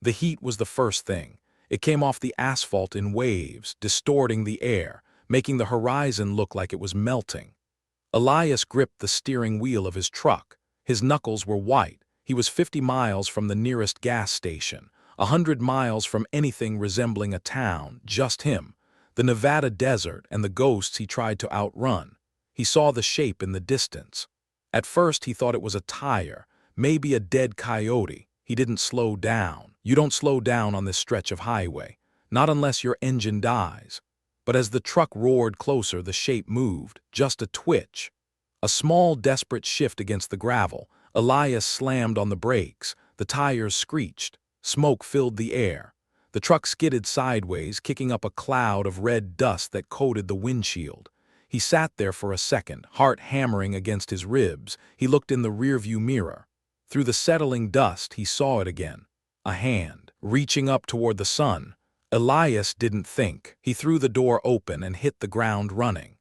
The heat was the first thing. It came off the asphalt in waves, distorting the air, making the horizon look like it was melting. Elias gripped the steering wheel of his truck. His knuckles were white. He was 50 miles from the nearest gas station, 100 miles from anything resembling a town, just him, the Nevada desert and the ghosts he tried to outrun. He saw the shape in the distance. At first he thought it was a tire, maybe a dead coyote. He didn't slow down. You don't slow down on this stretch of highway, not unless your engine dies. But as the truck roared closer, the shape moved, just a twitch. A small, desperate shift against the gravel. Elias slammed on the brakes. The tires screeched. Smoke filled the air. The truck skidded sideways, kicking up a cloud of red dust that coated the windshield. He sat there for a second, heart hammering against his ribs. He looked in the rearview mirror. Through the settling dust, he saw it again. A hand, reaching up toward the sun. Elias didn't think. He threw the door open and hit the ground running.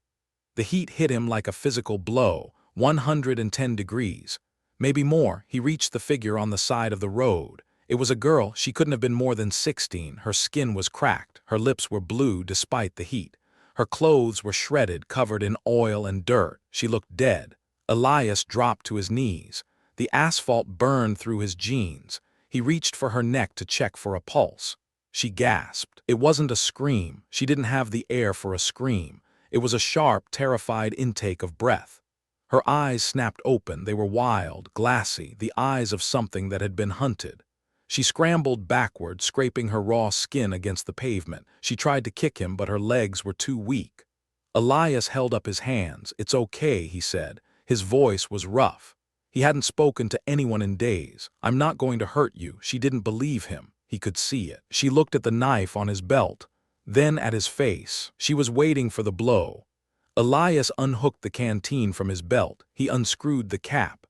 The heat hit him like a physical blow, 110 degrees. Maybe more. He reached the figure on the side of the road. It was a girl. She couldn't have been more than 16. Her skin was cracked. Her lips were blue despite the heat. Her clothes were shredded, covered in oil and dirt. She looked dead. Elias dropped to his knees. The asphalt burned through his jeans. He reached for her neck to check for a pulse. She gasped. It wasn't a scream. She didn't have the air for a scream. It was a sharp, terrified intake of breath. Her eyes snapped open. They were wild, glassy, the eyes of something that had been hunted. She scrambled backward, scraping her raw skin against the pavement. She tried to kick him, but her legs were too weak. Elias held up his hands. "It's okay," he said. His voice was rough. He hadn't spoken to anyone in days. "I'm not going to hurt you." She didn't believe him. He could see it. She looked at the knife on his belt, then at his face. She was waiting for the blow. Elias unhooked the canteen from his belt. He unscrewed the cap.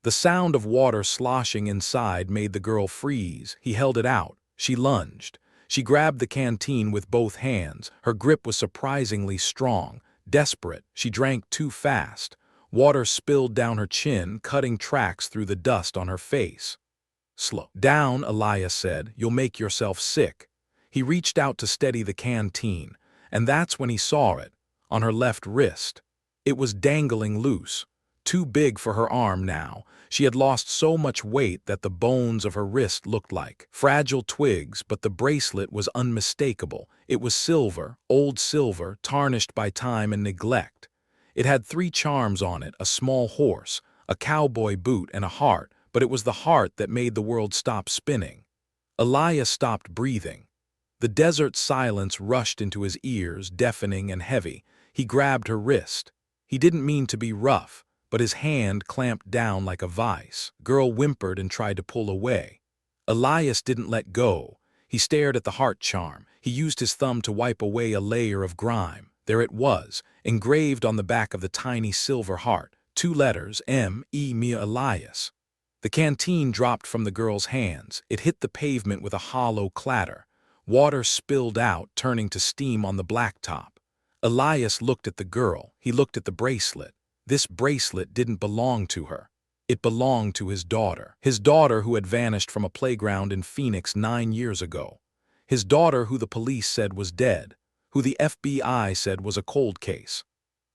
The sound of water sloshing inside made the girl freeze. He held it out. She lunged. She grabbed the canteen with both hands. Her grip was surprisingly strong. Desperate, she drank too fast. Water spilled down her chin, cutting tracks through the dust on her face. "Slow down," Elias said. "You'll make yourself sick." He reached out to steady the canteen, and that's when he saw it, on her left wrist. It was dangling loose. Too big for her arm now. She had lost so much weight that the bones of her wrist looked like fragile twigs, but the bracelet was unmistakable. It was silver, old silver, tarnished by time and neglect. It had 3 charms on it: a small horse, a cowboy boot, and a heart, but it was the heart that made the world stop spinning. Elias stopped breathing. The desert silence rushed into his ears, deafening and heavy. He grabbed her wrist. He didn't mean to be rough, but his hand clamped down like a vice. Girl whimpered and tried to pull away. Elias didn't let go. He stared at the heart charm. He used his thumb to wipe away a layer of grime. There it was, engraved on the back of the tiny silver heart. 2 letters, M.E. Mia Elias. The canteen dropped from the girl's hands. It hit the pavement with a hollow clatter. Water spilled out, turning to steam on the blacktop. Elias looked at the girl. He looked at the bracelet. This bracelet didn't belong to her. It belonged to his daughter who had vanished from a playground in Phoenix 9 years ago. His daughter who the police said was dead, who the FBI said was a cold case.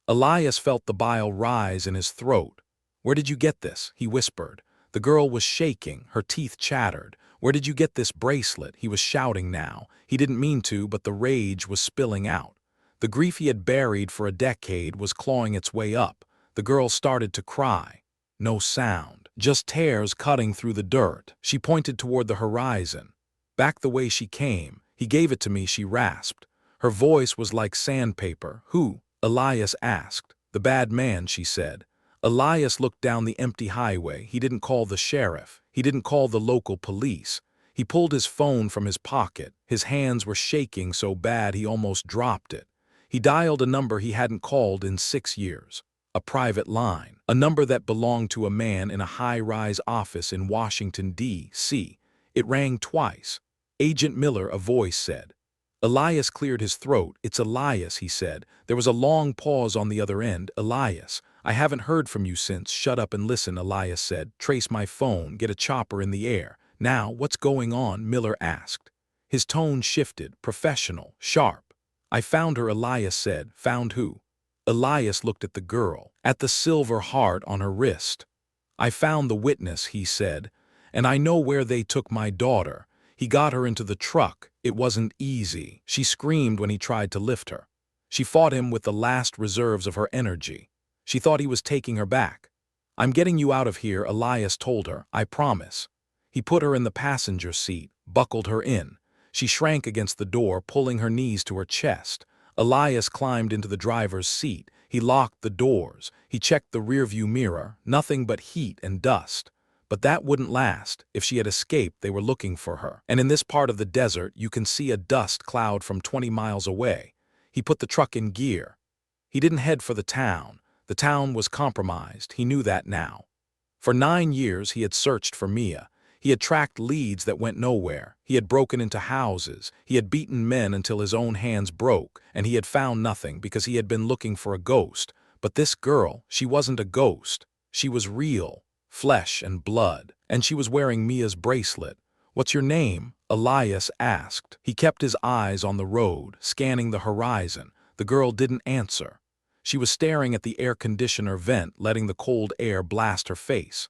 Elias felt the bile rise in his throat. "Where did you get this?" he whispered. The girl was shaking, her teeth chattered. "Where did you get this bracelet?" He was shouting now. He didn't mean to, but the rage was spilling out. The grief he had buried for a decade was clawing its way up. The girl started to cry. No sound, just tears cutting through the dirt. She pointed toward the horizon. "Back the way she came. He gave it to me," she rasped. Her voice was like sandpaper. "Who?" Elias asked. "The bad man," she said. Elias looked down the empty highway. He didn't call the sheriff. He didn't call the local police. He pulled his phone from his pocket. His hands were shaking so bad he almost dropped it. He dialed a number he hadn't called in 6 years. A private line. A number that belonged to a man in a high-rise office in Washington, D.C. It rang twice. "Agent Miller," a voice said. Elias cleared his throat. "It's Elias," he said. There was a long pause on the other end. "Elias, I haven't heard from you since." "Shut up and listen," Elias said. "Trace my phone. Get a chopper in the air. "Now, what's going on?" Miller asked. His tone shifted, professional, sharp. "I found her," Elias said. "Found who?" Elias looked at the girl, at the silver heart on her wrist. "I found the witness," he said, "and I know where they took my daughter. He got her into the truck. It wasn't easy." She screamed when he tried to lift her. She fought him with the last reserves of her energy. She thought he was taking her back. "I'm getting you out of here," Elias told her. "I promise." He put her in the passenger seat, buckled her in. She shrank against the door, pulling her knees to her chest. Elias climbed into the driver's seat. He locked the doors. He checked the rearview mirror. Nothing but heat and dust. But that wouldn't last. If she had escaped, they were looking for her. And in this part of the desert, you can see a dust cloud from 20 miles away. He put the truck in gear. He didn't head for the town. The town was compromised. He knew that now. For 9 years, he had searched for Mia. He had tracked leads that went nowhere. He had broken into houses. He had beaten men until his own hands broke, and he had found nothing because he had been looking for a ghost. But this girl, she wasn't a ghost. She was real, flesh and blood, and she was wearing Mia's bracelet. "What's your name?" Elias asked. He kept his eyes on the road, scanning the horizon. The girl didn't answer. She was staring at the air conditioner vent, letting the cold air blast her face.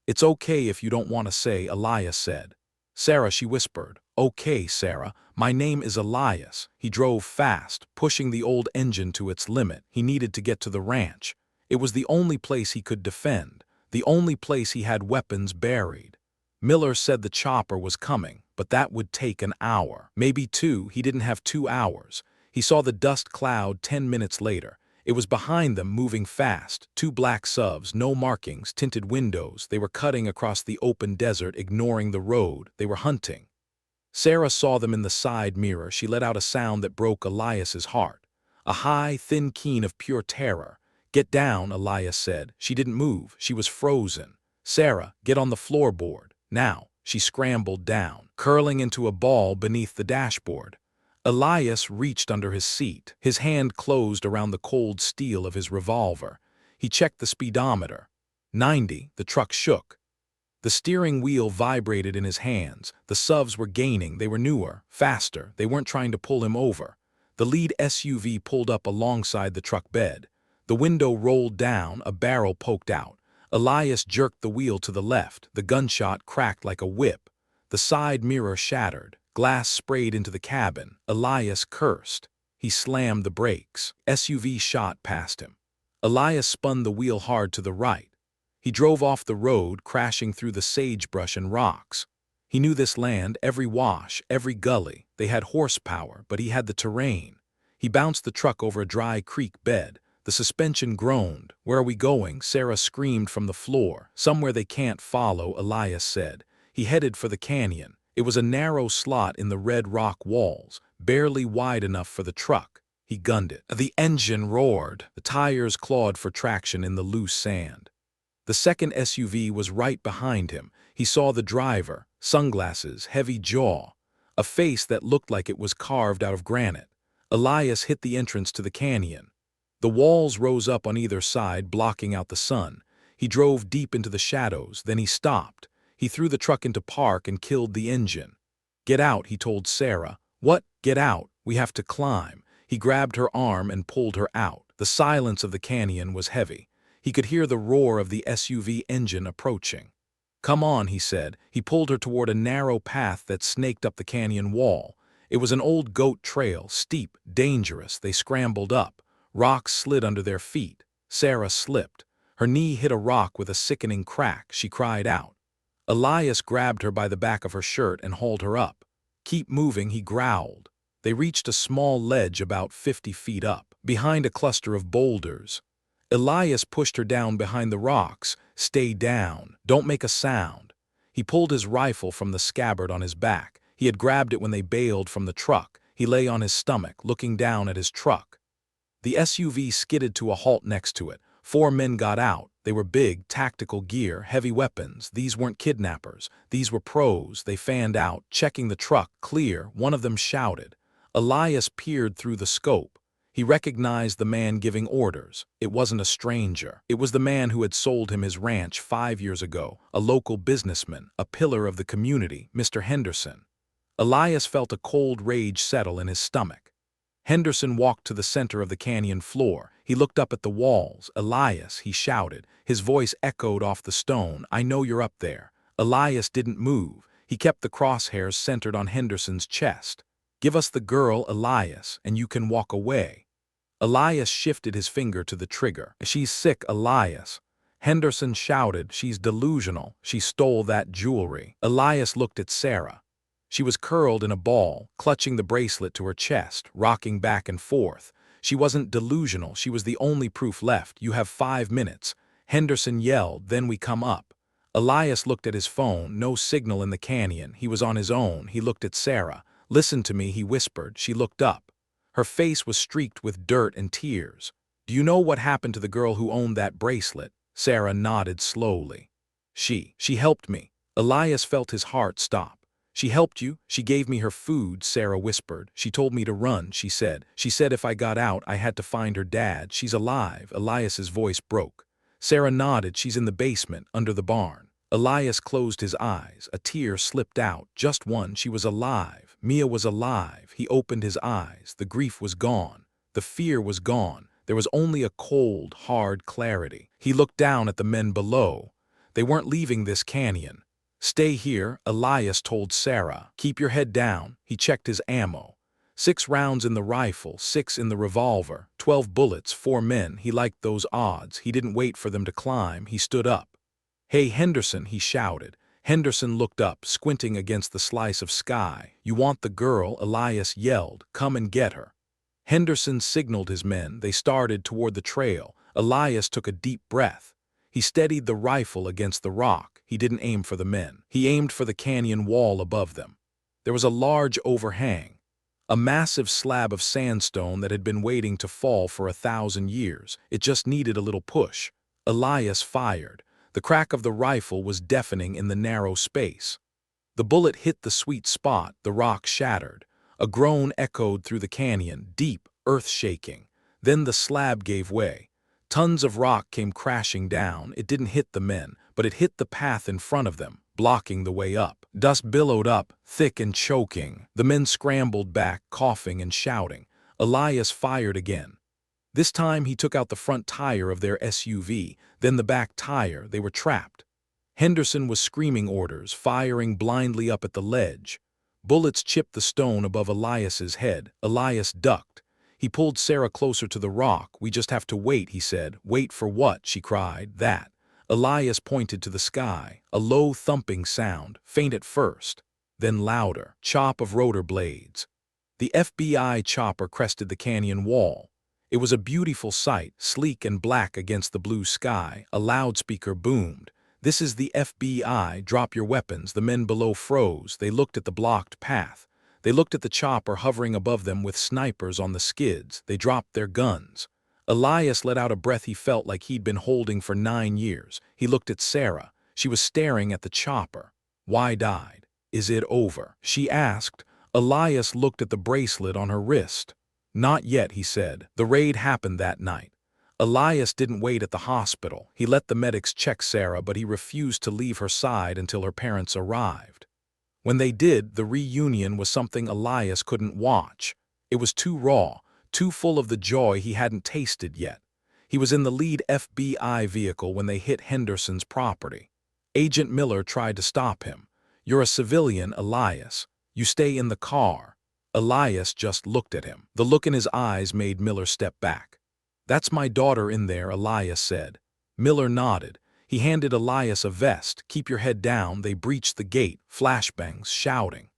"It's okay if you don't want to say," Elias said. "Sarah," she whispered. "Okay, Sarah. My name is Elias." He drove fast, pushing the old engine to its limit. He needed to get to the ranch. It was the only place he could defend, the only place he had weapons buried. Miller said the chopper was coming, but that would take an hour. Maybe 2. He didn't have 2 hours. He saw the dust cloud 10 minutes later. It was behind them, moving fast. 2 black SUVs, no markings, tinted windows. They were cutting across the open desert, ignoring the road. They were hunting. Sarah saw them in the side mirror. She let out a sound that broke Elias's heart. A high, thin keen of pure terror. "Get down," Elias said. She didn't move. She was frozen. "Sarah, get on the floorboard. Now." She scrambled down, curling into a ball beneath the dashboard. Elias reached under his seat. His hand closed around the cold steel of his revolver. He checked the speedometer. 90. The truck shook. The steering wheel vibrated in his hands. The SUVs were gaining. They were newer, faster. They weren't trying to pull him over. The lead SUV pulled up alongside the truck bed. The window rolled down. A barrel poked out. Elias jerked the wheel to the left. The gunshot cracked like a whip. The side mirror shattered. Glass sprayed into the cabin. Elias cursed. He slammed the brakes. SUV shot past him. Elias spun the wheel hard to the right. He drove off the road, crashing through the sagebrush and rocks. He knew this land, every wash, every gully. They had horsepower, but he had the terrain. He bounced the truck over a dry creek bed. The suspension groaned. "Where are we going?" Sarah screamed from the floor. "Somewhere they can't follow," Elias said. He headed for the canyon. It was a narrow slot in the red rock walls, barely wide enough for the truck. He gunned it. The engine roared. The tires clawed for traction in the loose sand. The second SUV was right behind him. He saw the driver, sunglasses, heavy jaw, a face that looked like it was carved out of granite. Elias hit the entrance to the canyon. The walls rose up on either side, blocking out the sun. He drove deep into the shadows, then he stopped. He threw the truck into park and killed the engine. "Get out," he told Sarah. "What? Get out. We have to climb." He grabbed her arm and pulled her out. The silence of the canyon was heavy. He could hear the roar of the SUV engine approaching. "Come on," he said. He pulled her toward a narrow path that snaked up the canyon wall. It was an old goat trail, steep, dangerous. They scrambled up. Rocks slid under their feet. Sarah slipped. Her knee hit a rock with a sickening crack. She cried out. Elias grabbed her by the back of her shirt and hauled her up. "Keep moving," he growled. They reached a small ledge about 50 feet up, behind a cluster of boulders. Elias pushed her down behind the rocks. "Stay down. Don't make a sound." He pulled his rifle from the scabbard on his back. He had grabbed it when they bailed from the truck. He lay on his stomach, looking down at his truck. The SUV skidded to a halt next to it. 4 men got out. They were big, tactical gear, heavy weapons. These weren't kidnappers. These were pros. They fanned out, checking the truck. "Clear," one of them shouted. Elias peered through the scope. He recognized the man giving orders. It wasn't a stranger. It was the man who had sold him his ranch 5 years ago, a local businessman, a pillar of the community, Mr. Henderson. Elias felt a cold rage settle in his stomach. Henderson walked to the center of the canyon floor. He looked up at the walls. "Elias," he shouted. His voice echoed off the stone. "I know you're up there." Elias didn't move. He kept the crosshairs centered on Henderson's chest. "Give us the girl, Elias, and you can walk away." Elias shifted his finger to the trigger. "She's sick, Elias." Henderson shouted, "She's delusional. She stole that jewelry." Elias looked at Sarah. She was curled in a ball, clutching the bracelet to her chest, rocking back and forth. She wasn't delusional. She was the only proof left. "You have 5 minutes." Henderson yelled, "Then we come up." Elias looked at his phone. No signal in the canyon. He was on his own. He looked at Sarah. "Listen to me," he whispered. She looked up. Her face was streaked with dirt and tears. "Do you know what happened to the girl who owned that bracelet?" Sarah nodded slowly. She helped me." Elias felt his heart stop. "She helped you? She gave me her food," Sarah whispered. "She told me to run," she said. "She said if I got out, I had to find her dad. She's alive." Elias's voice broke. Sarah nodded. "She's in the basement, under the barn." Elias closed his eyes. A tear slipped out. Just one. She was alive. Mia was alive. He opened his eyes. The grief was gone. The fear was gone. There was only a cold, hard clarity. He looked down at the men below. They weren't leaving this canyon. "Stay here," Elias told Sarah. "Keep your head down." He checked his ammo. 6 rounds in the rifle, 6 in the revolver, 12 bullets, 4 men. He liked those odds. He didn't wait for them to climb. He stood up. "Hey, Henderson," he shouted. Henderson looked up, squinting against the slice of sky. "You want the girl?" Elias yelled. "Come and get her." Henderson signaled his men. They started toward the trail. Elias took a deep breath. He steadied the rifle against the rock. He didn't aim for the men. He aimed for the canyon wall above them. There was a large overhang, a massive slab of sandstone that had been waiting to fall for 1,000 years. It just needed a little push. Elias fired. The crack of the rifle was deafening in the narrow space. The bullet hit the sweet spot. The rock shattered. A groan echoed through the canyon, deep, earth-shaking. Then the slab gave way. Tons of rock came crashing down. It didn't hit the men, but it hit the path in front of them, blocking the way up. Dust billowed up, thick and choking. The men scrambled back, coughing and shouting. Elias fired again. This time he took out the front tire of their SUV, then the back tire. They were trapped. Henderson was screaming orders, firing blindly up at the ledge. Bullets chipped the stone above Elias's head. Elias ducked. He pulled Sarah closer to the rock. "We just have to wait," he said. "Wait for what?" she cried. "That." Elias pointed to the sky. A low thumping sound, faint at first, then louder. Chop of rotor blades. The FBI chopper crested the canyon wall. It was a beautiful sight, sleek and black against the blue sky. A loudspeaker boomed. "This is the FBI. Drop your weapons." The men below froze. They looked at the blocked path. They looked at the chopper hovering above them with snipers on the skids. They dropped their guns. Elias let out a breath he felt like he'd been holding for 9 years. He looked at Sarah. She was staring at the chopper. "Why died? Is it over?" she asked. Elias looked at the bracelet on her wrist. "Not yet," he said. "The raid happened that night." Elias didn't wait at the hospital. He let the medics check Sarah, but he refused to leave her side until her parents arrived. When they did, the reunion was something Elias couldn't watch. It was too raw, too full of the joy he hadn't tasted yet. He was in the lead FBI vehicle when they hit Henderson's property. Agent Miller tried to stop him. "You're a civilian, Elias. You stay in the car." Elias just looked at him. The look in his eyes made Miller step back. "That's my daughter in there," Elias said. Miller nodded. He handed Elias a vest. "Keep your head down." They breached the gate, flashbangs, shouting.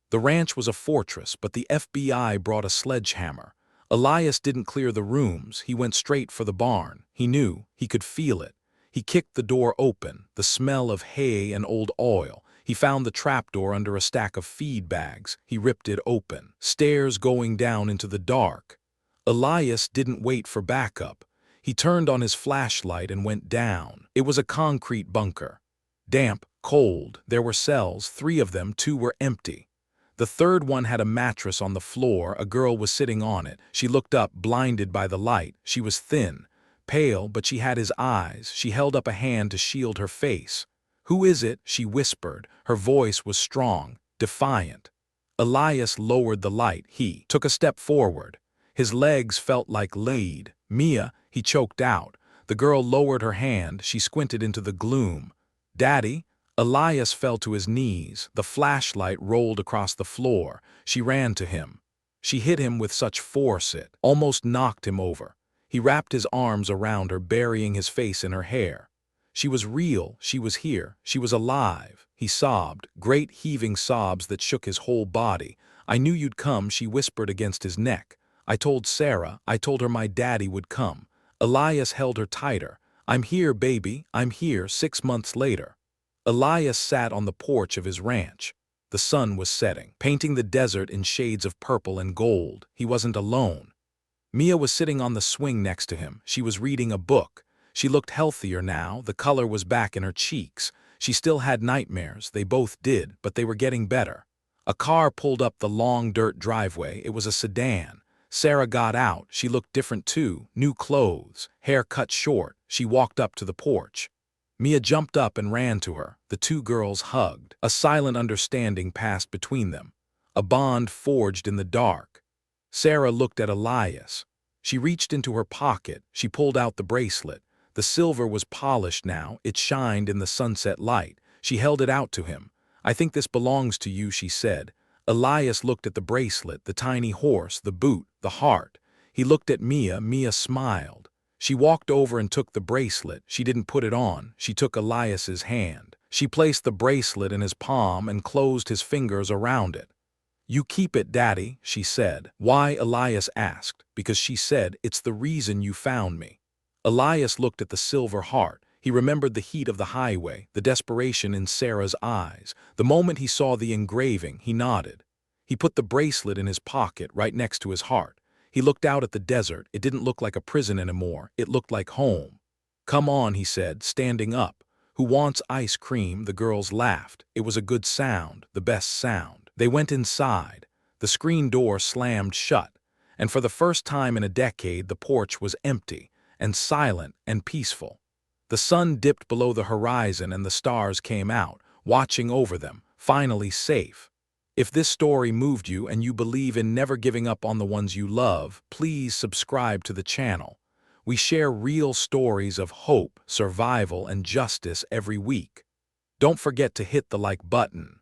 The ranch was a fortress, but the FBI brought a sledgehammer. Elias didn't clear the rooms. He went straight for the barn. He knew. He could feel it. He kicked the door open, the smell of hay and old oil. He found the trapdoor under a stack of feed bags. He ripped it open. Stairs going down into the dark. Elias didn't wait for backup. He turned on his flashlight and went down. It was a concrete bunker. Damp, cold. There were cells, 3 of them, 2 were empty. The third one had a mattress on the floor. A girl was sitting on it. She looked up, blinded by the light. She was thin, pale, but she had his eyes. She held up a hand to shield her face. "Who is it?" she whispered. Her voice was strong, defiant. Elias lowered the light. He took a step forward. His legs felt like lead. "Mia," he choked out. The girl lowered her hand. She squinted into the gloom. "Daddy?" Elias fell to his knees. The flashlight rolled across the floor. She ran to him. She hit him with such force it almost knocked him over. He wrapped his arms around her, burying his face in her hair. She was real. She was here. She was alive. He sobbed, great heaving sobs that shook his whole body. "I knew you'd come," she whispered against his neck. "I told Sarah. I told her my daddy would come." Elias held her tighter. "I'm here, baby. I'm here." 6 months later. Elias sat on the porch of his ranch. The sun was setting, painting the desert in shades of purple and gold. He wasn't alone. Mia was sitting on the swing next to him. She was reading a book. She looked healthier now. The color was back in her cheeks. She still had nightmares. They both did, but they were getting better. A car pulled up the long dirt driveway. It was a sedan. Sarah got out. She looked different too. New clothes, hair cut short. She walked up to the porch. Mia jumped up and ran to her. The two girls hugged. A silent understanding passed between them, a bond forged in the dark. Sarah looked at Elias. She reached into her pocket. She pulled out the bracelet. The silver was polished now. It shined in the sunset light. She held it out to him. "I think this belongs to you," she said. Elias looked at the bracelet, the tiny horse, the boot, the heart. He looked at Mia. Mia smiled. She walked over and took the bracelet. She didn't put it on. She took Elias's hand. She placed the bracelet in his palm and closed his fingers around it. "You keep it, Daddy," she said. "Why?" Elias asked. "Because," she said, "it's the reason you found me." Elias looked at the silver heart. He remembered the heat of the highway, the desperation in Sarah's eyes. The moment he saw the engraving, he nodded. He put the bracelet in his pocket, right next to his heart. He looked out at the desert. It didn't look like a prison anymore. It looked like home. "Come on," he said, standing up. "Who wants ice cream?" The girls laughed. It was a good sound, the best sound. They went inside. The screen door slammed shut, and for the first time in a decade, the porch was empty and silent and peaceful. The sun dipped below the horizon and the stars came out, watching over them, finally safe. If this story moved you and you believe in never giving up on the ones you love, please subscribe to the channel. We share real stories of hope, survival, and justice every week. Don't forget to hit the like button.